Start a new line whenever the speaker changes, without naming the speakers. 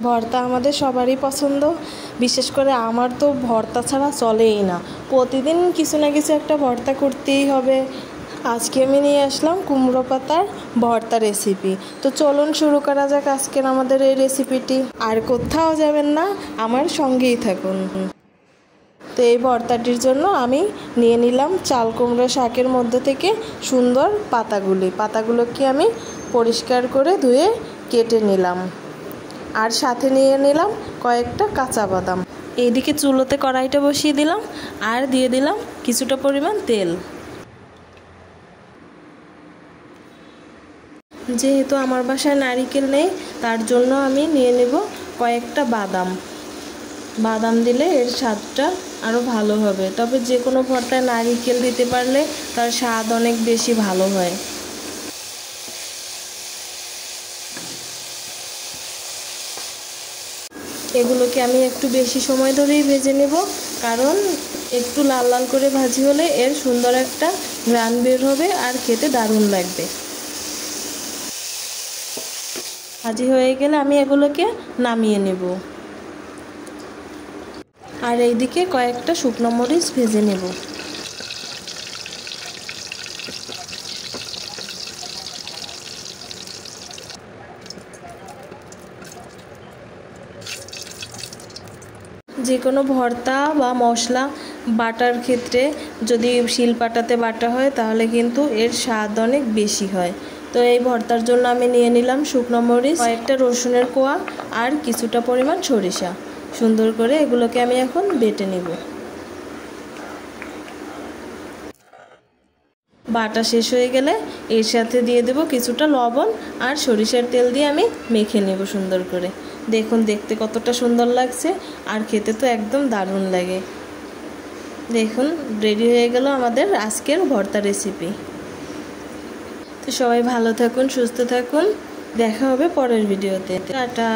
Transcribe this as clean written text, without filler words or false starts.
ভর্তা আমাদের সবারই পছন্দ, বিশেষ করে আমার তো ভর্তা ছাড়া চলেই না। প্রতিদিন কিছু না কিছু একটা ভর্তা করতেই হবে। আজকে আমি নিয়ে আসলাম কুমড়ো পাতার ভর্তা রেসিপি। তো চলুন শুরু করা যাক আজকের আমাদের এই রেসিপিটি। আর কোথাও যাবেন না, আমার সঙ্গেই থাকুন। তো এই ভর্তাটির জন্য আমি নিয়ে নিলাম চাল কুমড়ো শাকের মধ্যে থেকে সুন্দর পাতাগুলোকে আমি পরিষ্কার করে ধুয়ে কেটে নিলাম। আর সাথে নিয়ে নিলাম কয়েকটা কাঁচা বাদাম। এইদিকে চুলোতে কড়াইটা বসিয়ে দিলাম আর দিয়ে দিলাম কিছুটা পরিমাণ তেল। যেহেতু আমার বাসায় নারিকেল নেই, তার জন্য আমি নিয়ে নেব কয়েকটা বাদাম দিলে এর স্বাদটা আরও ভালো হবে। তবে যে কোনো ভর্তায় নারিকেল দিতে পারলে তার স্বাদ অনেক বেশি ভালো হয়। এগুলোকে আমি একটু বেশি সময় ধরেই ভেজে নেব, কারণ একটু লাল লাল করে ভাজি হলে এর সুন্দর একটা ঘ্রাণ বের হবে আর খেতে দারুণ লাগবে। ভাজি হয়ে গেলে আমি এগুলোকে নামিয়ে নেব। আর এইদিকে কয়েকটা শুকনো মরিচ ভেজে নেব। যে কোনো ভর্তা বা মশলা বাটার ক্ষেত্রে যদি শিলপাটাতে বাটা হয় তাহলে কিন্তু এর স্বাদ অনেক বেশি হয়। তো এই ভর্তার জন্য আমি নিয়ে নিলাম শুকনো মরিচ, কয়েকটা রসুনের কোয়া আর কিছুটা পরিমাণ সরিষা। সুন্দর করে এগুলোকে আমি এখন বেটে নেব। বাটা শেষ হয়ে গেলে এর সাথে দিয়ে দেব কিছুটা লবণ আর সরিষার তেল দিয়ে আমি মেখে নেব সুন্দর করে। দেখুন দেখতে কতটা সুন্দর লাগছে আর খেতে তো একদম দারুণ লাগে। দেখুন রেডি হয়ে গেল আমাদের আজকের ভর্তা রেসিপি। তো সবাই ভালো থাকুন, সুস্থ থাকুন, দেখা হবে পরের ভিডিওতে। টাটা।